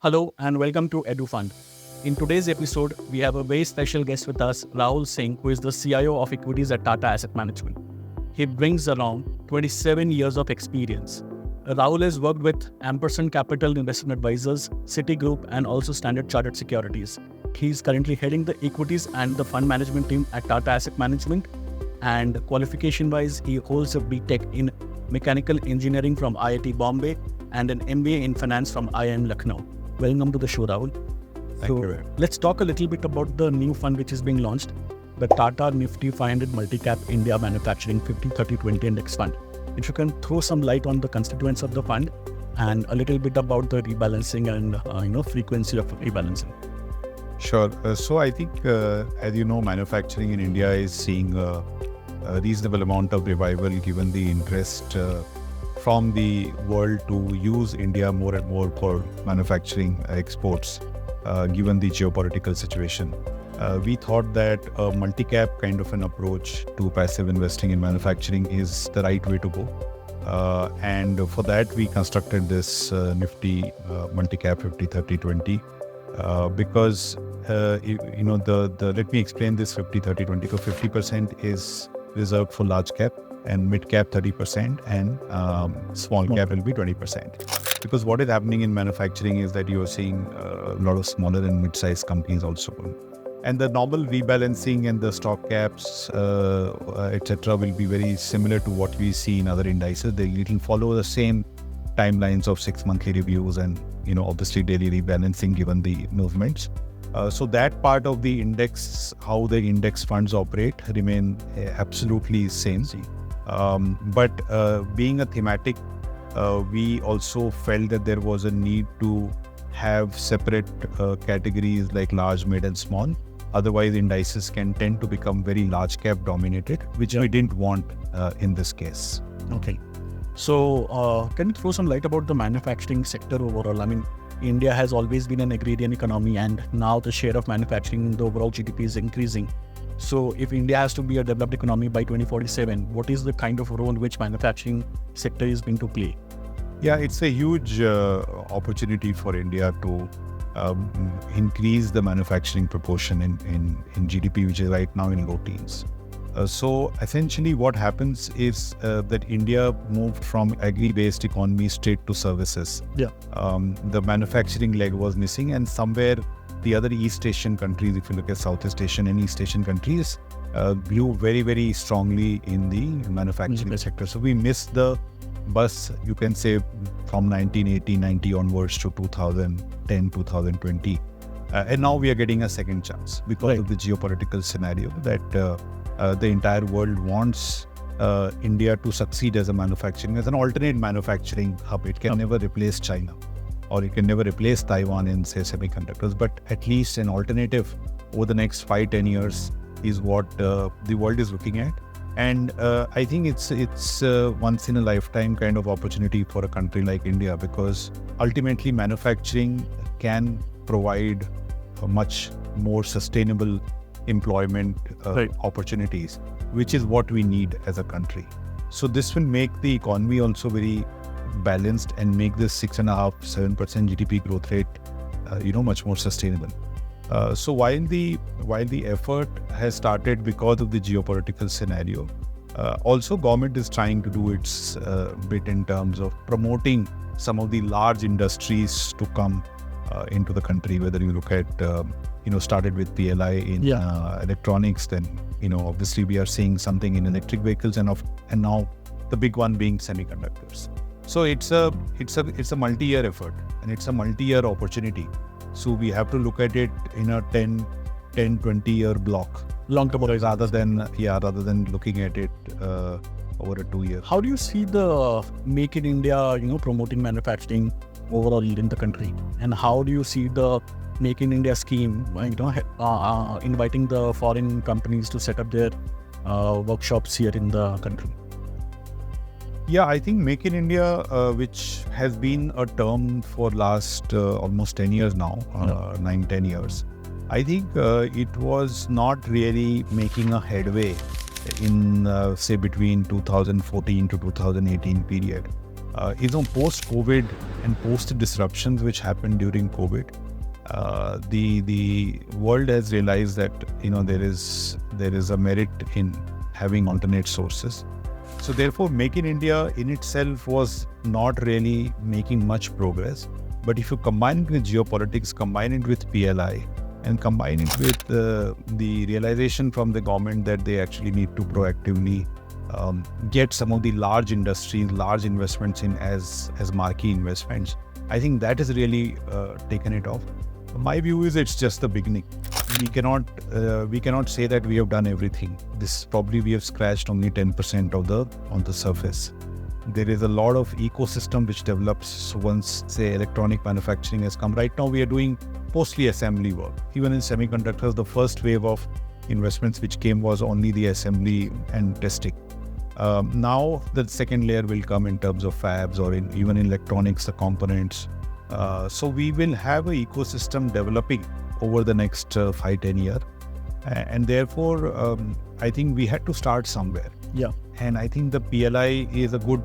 Hello and welcome to EduFund. In today's episode, we have a very special guest with us, Rahul Singh, who is the CIO of equities at TATA Asset Management. He brings around 27 years of experience. Rahul has worked with Ampersand Capital Investment Advisors, Citigroup, and also Standard Chartered Securities. He is currently heading the equities and the fund management team at TATA Asset Management. And qualification-wise, he holds a BTech in Mechanical Engineering from IIT Bombay and an MBA in Finance from IIM Lucknow. Welcome to the show, Rahul. Thank you. Let's talk a little bit about the new fund which is being launched, the TATA Nifty500 Multicap India Manufacturing 50-30-20 Index Fund. If you can throw some light on the constituents of the fund and a little bit about the rebalancing and frequency of rebalancing. Sure. So I think, as you know, manufacturing in India is seeing a reasonable amount of revival given the interest from the world to use India more and more for manufacturing exports, given the geopolitical situation. We thought that a multi-cap kind of an approach to passive investing in manufacturing is the right way to go. And for that, we constructed this Nifty multi-cap 50-30-20 because, let me explain this 50-30-20. So 50% is reserved for large cap, and mid cap 30%, and small cap will be 20%. Because what is happening in manufacturing is that you are seeing a lot of smaller and mid-sized companies also. And the normal rebalancing and the stock caps, etc., will be very similar to what we see in other indices. They will follow the same timelines of 6 monthly reviews and obviously daily rebalancing given the movements. So that part of the index, how the index funds operate, remain absolutely same. But being a thematic, we also felt that there was a need to have separate categories like large, mid and small. Otherwise, indices can tend to become very large cap dominated, which we didn't want in this case. Okay. So can you throw some light about the manufacturing sector overall? I mean, India has always been an agrarian economy, and now the share of manufacturing in the overall GDP is increasing. So if India has to be a developed economy by 2047, what is the kind of role which manufacturing sector is going to play? Yeah, it's a huge opportunity for India to increase the manufacturing proportion in GDP, which is right now in low teens. So essentially what happens is that India moved from agri-based economy straight to services. Yeah. The manufacturing leg was missing, and somewhere the other East Asian countries, if you look at Southeast Asian and East Asian countries, grew very, very strongly in the manufacturing sector. So we missed the bus, you can say, from 1980-90 onwards to 2010-2020. And now we are getting a second chance because of the geopolitical scenario that the entire world wants India to succeed as an alternate manufacturing hub. It can never replace China, or it can never replace Taiwan in, say, semiconductors, but at least an alternative over the next 5-10 years is what the world is looking at. And I think it's once in a lifetime kind of opportunity for a country like India, because ultimately manufacturing can provide a much more sustainable employment opportunities, which is what we need as a country. So this will make the economy also very balanced and make this 6.5-7% GDP growth rate, much more sustainable. So while the effort has started because of the geopolitical scenario, also government is trying to do its bit in terms of promoting some of the large industries to come into the country. Whether you look at started with PLI in electronics, then obviously we are seeing something in electric vehicles, and now the big one being semiconductors. So it's a multi-year effort, and it's a multi-year opportunity. So we have to look at it in a 10-20 year block, long-term rather than looking at it over a 2 year. How do you see the Make in India, promoting manufacturing overall in the country, and how do you see the Make in India scheme, inviting the foreign companies to set up their workshops here in the country? Yeah, I think Make in India, which has been a term for last almost 10 years now, 9-10 years, I think it was not really making a headway in, say, between 2014 to 2018 period. Post-COVID and post-disruptions which happened during COVID, the world has realized that there is a merit in having alternate sources. So therefore, Make in India in itself was not really making much progress. But if you combine it with geopolitics, combine it with PLI, and combine it with the realization from the government that they actually need to proactively get some of the large industries, large investments in as marquee investments, I think that has really taken it off. My view is it's just the beginning. We cannot say that we have done everything. This probably we have scratched only 10% on the surface. There is a lot of ecosystem which develops once, say, electronic manufacturing has come. Right now, we are doing mostly assembly work. Even in semiconductors, the first wave of investments which came was only the assembly and testing. Now, the second layer will come in terms of fabs or even in electronics, the components. So we will have an ecosystem developing over the next 5-10 years. And therefore, I think we had to start somewhere. Yeah. And I think the PLI is a good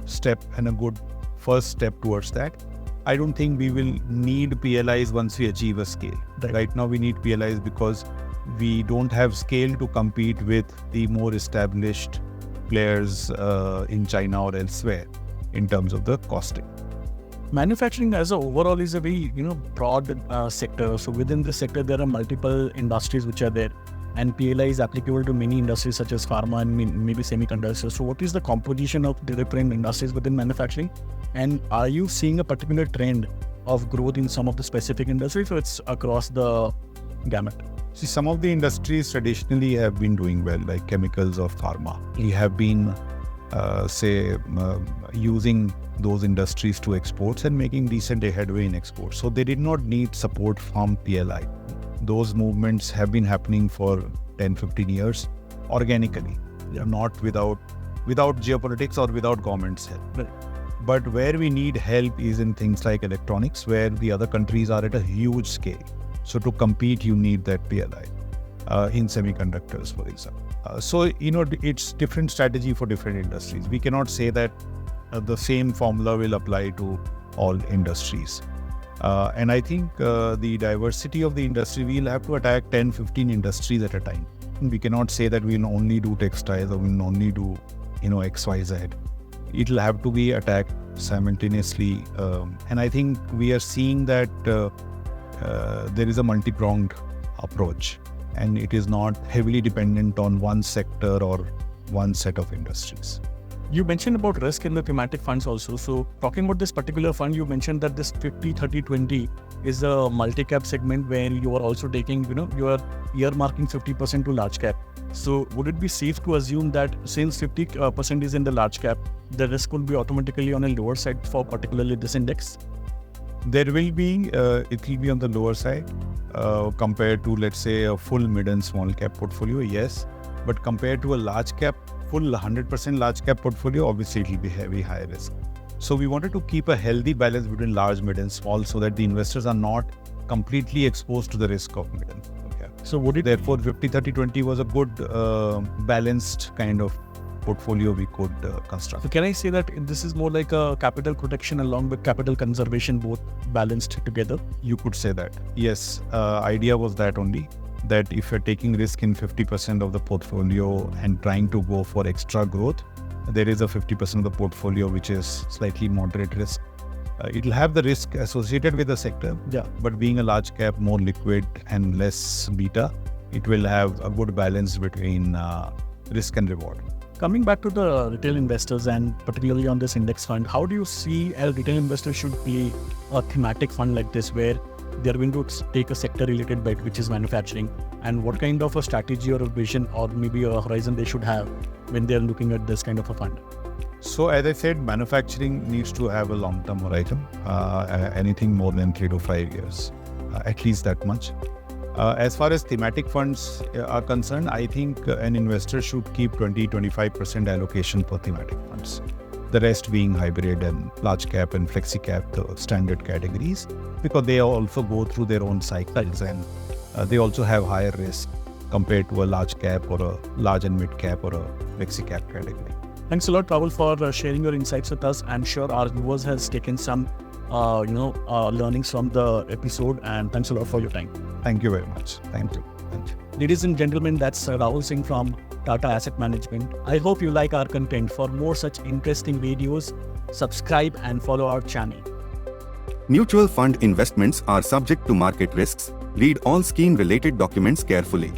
step and a good first step towards that. I don't think we will need PLIs once we achieve a scale. Right now, we need PLIs because we don't have scale to compete with the more established players in China or elsewhere in terms of the costing. Manufacturing as a overall is a very broad sector. So within this sector, there are multiple industries which are there. And PLI is applicable to many industries such as pharma and maybe semiconductors. So what is the composition of the different industries within manufacturing? And are you seeing a particular trend of growth in some of the specific industries, or it's across the gamut? See, some of the industries traditionally have been doing well, like chemicals or pharma. We have been, using those industries to exports and making decent headway in exports. So they did not need support from PLI. Those movements have been happening for 10-15 years organically, not without geopolitics or without government's help. Right. But where we need help is in things like electronics, where the other countries are at a huge scale. So to compete, you need that PLI in semiconductors, for example. So it's different strategy for different industries. We cannot say that the same formula will apply to all industries. And I think the diversity of the industry, we'll have to attack 10-15 industries at a time. We cannot say that we'll only do textiles or we'll only do X, Y, Z. It'll have to be attacked simultaneously. And I think we are seeing that there is a multi-pronged approach, and it is not heavily dependent on one sector or one set of industries. You mentioned about risk in the thematic funds also. So talking about this particular fund, you mentioned that this 50-30-20 is a multi-cap segment where you are also taking, you are earmarking 50% to large cap. So would it be safe to assume that since 50% is in the large cap, the risk will be automatically on a lower side for particularly this index? There will be, it will be on the lower side compared to, let's say, a full mid and small cap portfolio, yes. But compared to a large cap, full 100% large cap portfolio, obviously it will be heavy high risk. So we wanted to keep a healthy balance between large, mid and small so that the investors are not completely exposed to the risk of mid and small cap. So would it therefore 50-30-20 was a good balanced kind of portfolio we could construct. So can I say that this is more like a capital protection along with capital conservation, both balanced together? You could say that. Yes, idea was that only. That if you're taking risk in 50% of the portfolio and trying to go for extra growth, there is a 50% of the portfolio which is slightly moderate risk. It'll have the risk associated with the sector, but being a large cap, more liquid and less beta, it will have a good balance between risk and reward. Coming back to the retail investors and particularly on this index fund, how do you see a retail investor should play a thematic fund like this where they're going to take a sector related bet, which is manufacturing, and what kind of a strategy or a vision or maybe a horizon they should have when they're looking at this kind of a fund? So as I said, manufacturing needs to have a long-term horizon, anything more than 3 to 5 years, at least that much. As far as thematic funds are concerned, I think an investor should keep 20-25% allocation for thematic funds. The rest being hybrid and large cap and flexi cap, the standard categories, because they also go through their own cycles and they also have higher risk compared to a large cap or a large and mid cap or a flexi cap category. Thanks a lot, Rahul, for sharing your insights with us. I'm sure our viewers has taken some, learnings from the episode. And thanks a lot for your time. Thank you very much. Thank you. Thank you. Ladies and gentlemen, that's Rahul Singh from Tata Asset Management. I hope you like our content. For more such interesting videos, subscribe and follow our channel. Mutual fund investments are subject to market risks. Read all scheme-related documents carefully.